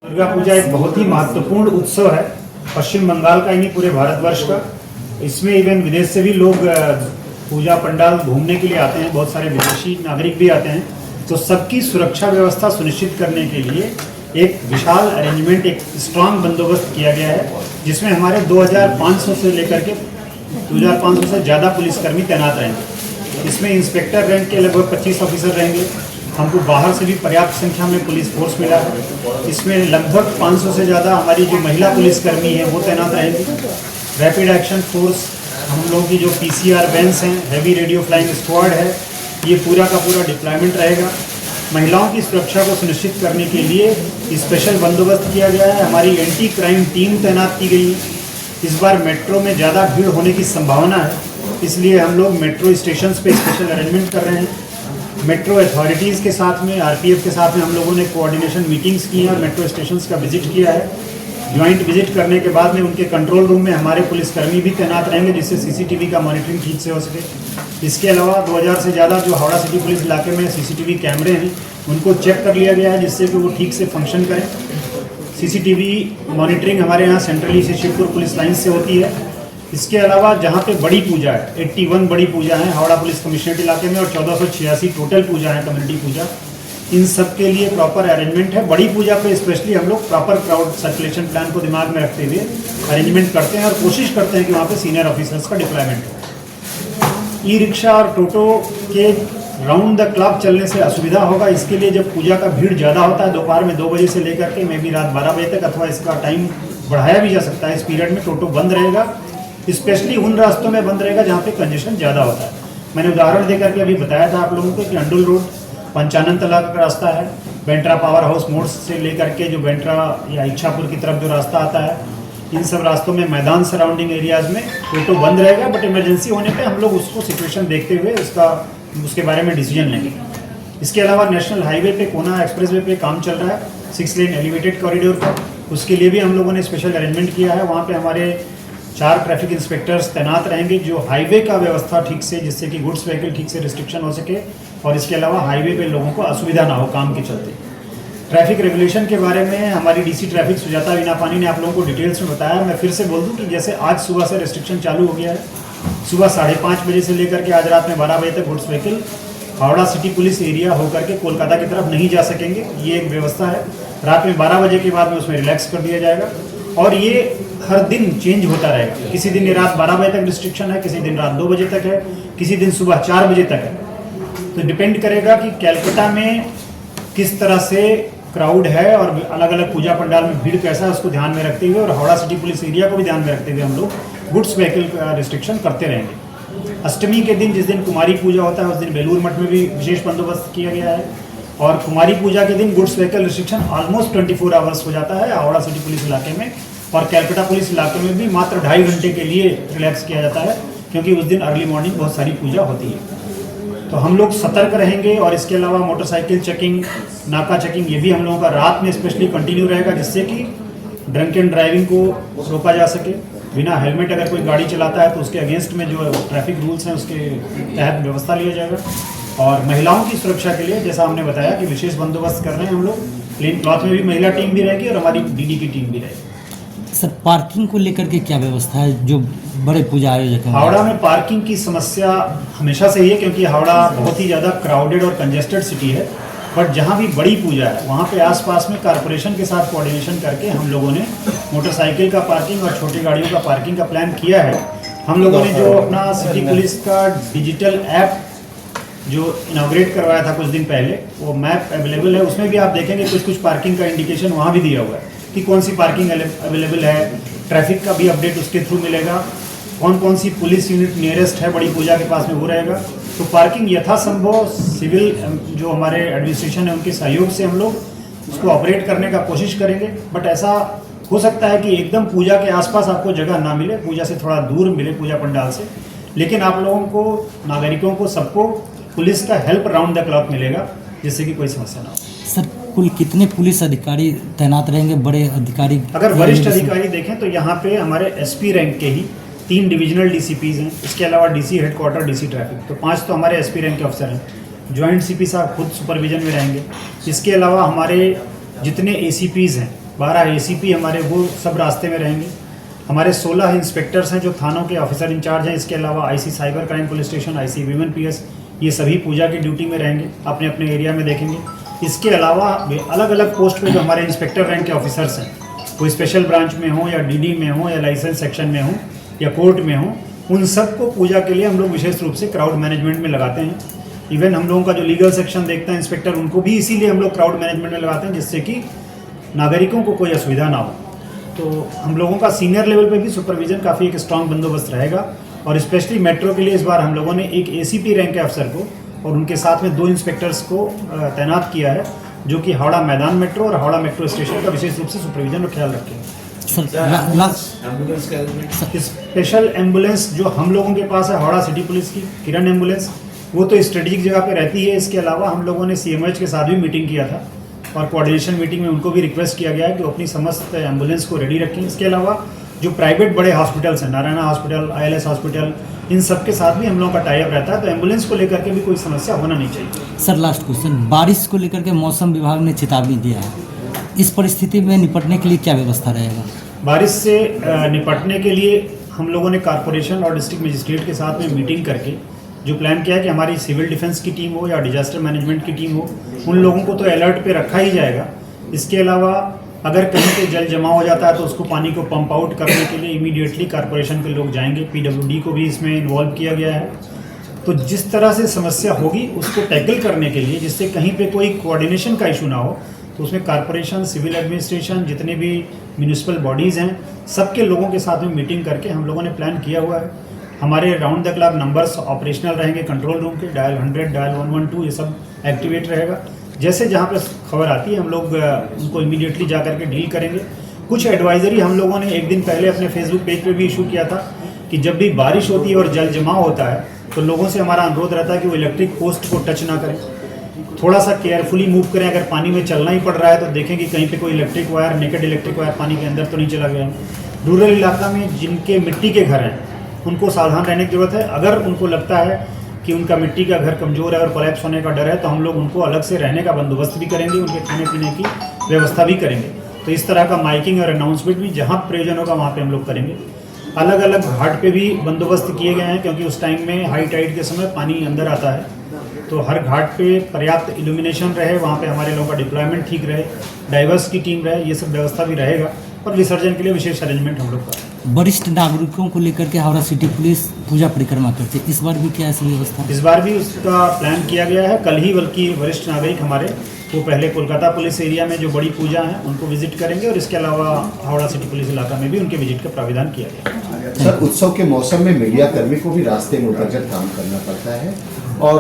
दुर्गा पूजा एक बहुत ही महत्वपूर्ण उत्सव है पश्चिम बंगाल का ही नहीं, पूरे भारतवर्ष का। इसमें इवन विदेश से भी लोग पूजा पंडाल घूमने के लिए आते हैं, बहुत सारे विदेशी नागरिक भी आते हैं। तो सबकी सुरक्षा व्यवस्था सुनिश्चित करने के लिए एक विशाल अरेंजमेंट, एक स्ट्रांग बंदोबस्त किया गया है, जिसमें हमारे 2500 से लेकर के 2500 से ज़्यादा पुलिसकर्मी तैनात रहेंगे। इसमें इंस्पेक्टर रैंक के लगभग 25 ऑफिसर रहेंगे। हमको बाहर से भी पर्याप्त संख्या में पुलिस फोर्स मिला है। इसमें लगभग 500 से ज़्यादा हमारी जो महिला पुलिसकर्मी हैं वो तैनात रहेंगी। रैपिड एक्शन फोर्स, हम लोगों की जो PCR वैन्स हैं, हैवी रेडियो फ्लाइंग स्क्वाड है, ये पूरा का पूरा डिप्लॉयमेंट रहेगा। महिलाओं की सुरक्षा को सुनिश्चित करने के लिए स्पेशल बंदोबस्त किया गया है। हमारी एंटी क्राइम टीम तैनात की गई है। इस बार मेट्रो में ज़्यादा भीड़ होने की संभावना है, इसलिए हम लोग मेट्रो स्टेशंस पे स्पेशल अरेंजमेंट कर रहे हैं। मेट्रो अथॉरिटीज़ के साथ में, RPF के साथ में हम लोगों ने कोऑर्डिनेशन मीटिंग्स की हैं और मेट्रो स्टेशंस का विजिट किया है। ज्वाइंट विजिट करने के बाद में उनके कंट्रोल रूम में हमारे पुलिसकर्मी भी तैनात रहेंगे, जिससे CCTV का मॉनिटरिंग ठीक से हो सके। इसके अलावा 2000 से ज़्यादा जो हावड़ा सिटी पुलिस इलाके में CCTV कैमरे हैं, उनको चेक कर लिया गया है, जिससे कि वो ठीक से फंक्शन करें। CCTV मॉनिटरिंग हमारे यहाँ सेंट्रली से शिवपुर पुलिस लाइन से होती है। इसके अलावा जहाँ पे बड़ी पूजा है, 81 बड़ी पूजा है हावड़ा पुलिस कमिश्नरेट इलाके में और 1486 टोटल पूजा है, कम्युनिटी पूजा। इन सब के लिए प्रॉपर अरेंजमेंट है। बड़ी पूजा पे स्पेशली हम लोग प्रॉपर क्राउड सर्कुलेशन प्लान को दिमाग में रखते हुए अरेंजमेंट करते हैं और कोशिश करते हैं कि वहाँ पे सीनियर ऑफिसर्स का डिप्लॉयमेंट हो। ई-रिक्शा और टोटो के राउंड द क्लॉक चलने से असुविधा होगा। इसके लिए जब पूजा का भीड़ ज़्यादा होता है, दोपहर में 2 बजे से लेकर के मे भी रात 12 बजे तक, अथवा इसका टाइम बढ़ाया भी जा सकता है, इस पीरियड में टोटो बंद रहेगा। स्पेशली उन रास्तों में बंद रहेगा जहाँ पे कंजेशन ज़्यादा होता है। मैंने उदाहरण देकर के अभी बताया था आप लोगों को कि अंडुल रोड पंचानन तला का रास्ता है, बेंट्रा पावर हाउस मोड़ से लेकर के जो बेंट्रा या इच्छापुर की तरफ जो रास्ता आता है, इन सब रास्तों में मैदान सराउंडिंग एरियाज़ में टोटो बंद रहेगा। बट इमरजेंसी होने पे हम लोग उसको सिचुएशन देखते हुए उसके बारे में डिसीजन लेंगे। इसके अलावा नेशनल हाईवे पे, कोना एक्सप्रेसवे पे काम चल रहा है 6 लेन एलिवेटेड कॉरिडोर पर, उसके लिए भी हम लोगों ने स्पेशल अरेंजमेंट किया है। वहाँ पे हमारे 4 ट्रैफिक इंस्पेक्टर्स तैनात रहेंगे जो हाईवे का व्यवस्था ठीक से, जिससे कि गुड्स व्हीकल ठीक से रिस्ट्रिक्शन हो सके और इसके अलावा हाईवे पे लोगों को असुविधा ना हो काम के चलते। ट्रैफिक रेगुलेशन के बारे में हमारी DC ट्रैफिक सुजाता वीनापानी ने आप लोगों को डिटेल्स में बताया। मैं फिर से बोल दूं कि जैसे आज सुबह से रिस्ट्रिक्शन चालू हो गया है, सुबह 5:30 बजे से लेकर के आज रात में 12 बजे तक goods vehicle Howrah city police area होकर के कोलकाता की तरफ नहीं जा सकेंगे। ये एक व्यवस्था है। रात में 12 बजे के बाद में उसमें रिलैक्स कर दिया जाएगा और ये हर दिन चेंज होता रहेगा। किसी दिन ये रात 12 बजे तक रिस्ट्रिक्शन है, किसी दिन रात 2 बजे तक है, किसी दिन सुबह 4 बजे तक है। तो डिपेंड करेगा कि कैलकाटा में किस तरह से क्राउड है और अलग अलग पूजा पंडाल में भीड़ कैसा है, उसको ध्यान में रखते हुए और हावड़ा सिटी पुलिस एरिया को भी ध्यान में रखते हुए हम लोग गुड्स व्हीकल का रिस्ट्रिक्शन करते रहेंगे। अष्टमी के दिन, जिस दिन कुमारी पूजा होता है, उस दिन बेलूर मठ में भी विशेष बंदोबस्त किया गया है और कुमारी पूजा के दिन goods vehicle restriction almost 24 hours हो जाता है हावड़ा सिटी पुलिस इलाके में, और कैलकाटा पुलिस इलाके में भी मात्र 2.5 घंटे के लिए रिलैक्स किया जाता है, क्योंकि उस दिन अर्ली मॉर्निंग बहुत सारी पूजा होती है। तो हम लोग सतर्क रहेंगे और इसके अलावा मोटरसाइकिल चेकिंग, नाका चेकिंग, ये भी हम लोगों का रात में स्पेशली कंटिन्यू रहेगा, जिससे कि ड्रंक एंड ड्राइविंग को रोका जा सके। बिना हेलमेट अगर कोई गाड़ी चलाता है तो उसके अगेंस्ट में जो ट्रैफिक रूल्स हैं उसके तहत व्यवस्था लिया जाएगा। और महिलाओं की सुरक्षा के लिए जैसा हमने बताया कि विशेष बंदोबस्त कर रहे हैं हम लोग। प्लेन क्लॉथ में भी महिला टीम भी रहेगी और हमारी DD की टीम भी रहेगी। सर, पार्किंग को लेकर के क्या व्यवस्था है जो बड़े पूजा आयोजक हैं? हावड़ा में पार्किंग की समस्या हमेशा से ही है, क्योंकि हावड़ा बहुत ही ज़्यादा क्राउडेड और कंजेस्टेड सिटी है। बट जहाँ भी बड़ी पूजा है वहाँ पे आसपास में कारपोरेशन के साथ कोऑर्डिनेशन करके हम लोगों ने मोटरसाइकिल का पार्किंग और छोटी गाड़ियों का पार्किंग का प्लान किया है। हम लोगों ने जो अपना सिटी पुलिस का डिजिटल ऐप जो इनॉग्रेट करवाया था कुछ दिन पहले, वो मैप अवेलेबल है। उसमें भी आप देखेंगे कुछ पार्किंग का इंडिकेशन वहाँ भी दिया हुआ है कि कौन सी पार्किंग अवेलेबल है। ट्रैफिक का भी अपडेट उसके थ्रू मिलेगा। कौन सी पुलिस यूनिट नियरेस्ट है बड़ी पूजा के पास में, वो रहेगा। तो पार्किंग यथासंभव सिविल जो हमारे एडमिनिस्ट्रेशन है उनके सहयोग से हम लोग उसको ऑपरेट करने का कोशिश करेंगे। बट ऐसा हो सकता है कि एकदम पूजा के आसपास आपको जगह ना मिले, पूजा से थोड़ा दूर मिले पूजा पंडाल से, लेकिन आप लोगों को, नागरिकों को, सबको पुलिस का हेल्प राउंड द क्लॉक मिलेगा, जिससे कि कोई समस्या ना हो। सर, कुल कितने पुलिस अधिकारी तैनात रहेंगे? बड़े अधिकारी, अगर वरिष्ठ अधिकारी देखें तो यहाँ पे हमारे SP रैंक के ही 3 डिविजनल DCPs हैं। इसके अलावा DC हेडक्वार्टर, DC ट्रैफिक, तो 5 तो हमारे SP रैंक के अफसर हैं। ज्वाइंट CP साहब खुद सुपरविजन में रहेंगे। इसके अलावा हमारे जितने ACPs हैं 12 ACP हमारे वो सब रास्ते में रहेंगे। हमारे 16 इंस्पेक्टर्स हैं जो थानों के ऑफिसर इंचार्ज हैं। इसके अलावा IC cyber crime police station, IC women PS, ये सभी पूजा की ड्यूटी में रहेंगे, अपने अपने एरिया में देखेंगे। इसके अलावा अलग अलग पोस्ट पे जो हमारे इंस्पेक्टर रैंक के ऑफिसर्स हैं, कोई स्पेशल ब्रांच में हो या DD में हो या लाइसेंस सेक्शन में हो या कोर्ट में हो, उन सबको पूजा के लिए हम लोग विशेष रूप से क्राउड मैनेजमेंट में लगाते हैं। इवन हम लोगों का जो लीगल सेक्शन देखता है इंस्पेक्टर, उनको भी इसीलिए हम लोग क्राउड मैनेजमेंट में लगाते हैं जिससे कि नागरिकों को कोई असुविधा ना हो। तो हम लोगों का सीनियर लेवल पे भी सुपरविजन काफ़ी एक स्ट्रांग बंदोबस्त रहेगा। और स्पेशली मेट्रो के लिए इस बार हम लोगों ने एक ACP रैंक के अफसर को और उनके साथ में 2 इंस्पेक्टर्स को तैनात किया है, जो कि हावड़ा मैदान मेट्रो और हावड़ा मेट्रो स्टेशन का विशेष रूप से सुपरविजन और ख्याल रखेंगे। स्पेशल एम्बुलेंस जो हम लोगों के पास है हावड़ा सिटी पुलिस की किरण एम्बुलेंस, वो तो स्ट्रेटेजिक जगह पे रहती है। इसके अलावा हम लोगों ने CMH के साथ भी मीटिंग किया था और कोऑर्डिनेशन मीटिंग में उनको भी रिक्वेस्ट किया गया है कि वो अपनी समस्त एम्बुलेंस को रेडी रखें। इसके अलावा जो प्राइवेट बड़े हॉस्पिटल्स हैं, नारायणा हॉस्पिटल, ILS हॉस्पिटल, इन सब के साथ भी हम लोगों का टाई अप रहता है, तो एम्बुलेंस को लेकर के भी कोई समस्या होना नहीं चाहिए। सर लास्ट क्वेश्चन, बारिश को लेकर के मौसम विभाग ने चेतावनी दिया है, इस परिस्थिति में निपटने के लिए क्या व्यवस्था रहेगा? बारिश से निपटने के लिए हम लोगों ने कॉर्पोरेशन और डिस्ट्रिक्ट मजिस्ट्रेट के साथ में मीटिंग करके जो प्लान किया है कि हमारी सिविल डिफेंस की टीम हो या डिजास्टर मैनेजमेंट की टीम हो, उन लोगों को तो अलर्ट पे रखा ही जाएगा। इसके अलावा अगर कहीं पे जल जमा हो जाता है तो उसको पानी को पंप आउट करने के लिए इमीडिएटली कॉर्पोरेशन के लोग जाएंगे। PWD को भी इसमें इन्वॉल्व किया गया है। तो जिस तरह से समस्या होगी उसको टैकल करने के लिए, जिससे कहीं पे कोई कोऑर्डिनेशन का इशू ना हो, तो उसमें कॉर्पोरेशन, सिविल एडमिनिस्ट्रेशन, जितने भी म्यूनिसिपल बॉडीज़ हैं, सबके लोगों के साथ में मीटिंग करके हम लोगों ने प्लान किया हुआ है। हमारे round the clock numbers operational रहेंगे कंट्रोल रूम के, डायल 100, डायल 112, ये सब एक्टिवेट रहेगा। जैसे जहाँ पे खबर आती है हम लोग उनको इमीडिएटली जा करके डील करेंगे। कुछ एडवाइजरी हम लोगों ने एक दिन पहले अपने फेसबुक पेज पे भी इशू किया था कि जब भी बारिश होती है और जल जमाव होता है तो लोगों से हमारा अनुरोध रहता है कि वो इलेक्ट्रिक पोस्ट को टच ना करें, थोड़ा सा केयरफुली मूव करें। अगर पानी में चलना ही पड़ रहा है तो देखें कि कहीं पे कोई electric wire, naked electric wire पानी के अंदर तो नहीं चला गया। रूरल इलाका में जिनके मिट्टी के घर हैं उनको सावधान रहने की जरूरत है। अगर उनको लगता है कि उनका मिट्टी का घर कमज़ोर है और कोलैप्स होने का डर है तो हम लोग उनको अलग से रहने का बंदोबस्त भी करेंगे, उनके खाने पीने की व्यवस्था भी करेंगे। तो इस तरह का माइकिंग और अनाउंसमेंट भी जहाँ प्रयोजन होगा वहाँ पे हम लोग करेंगे। अलग अलग घाट पे भी बंदोबस्त किए गए हैं क्योंकि उस टाइम में हाई टाइड के समय पानी अंदर आता है, तो हर घाट पे पर्याप्त इल्यूमिनेशन रहे, वहाँ पे हमारे लोगों का डिप्लॉयमेंट ठीक रहे, डाइवर्स की टीम रहे, ये सब व्यवस्था भी रहेगा। और विसर्जन के लिए विशेष अरेंजमेंट हम लोग का। वरिष्ठ नागरिकों को लेकर के हावड़ा सिटी पुलिस पूजा परिक्रमा करती है, इस बार भी क्या ऐसी व्यवस्था? इस बार भी उसका प्लान किया गया है। कल ही बल्कि वरिष्ठ नागरिक हमारे वो पहले कोलकाता पुलिस एरिया में जो बड़ी पूजा है उनको विजिट करेंगे और इसके अलावा हावड़ा सिटी पुलिस इलाका में भी उनके विजिट का प्राविधान किया गया है। सर, उत्सव के मौसम में मीडिया कर्मी को भी रास्ते में उतरकर काम करना पड़ता है और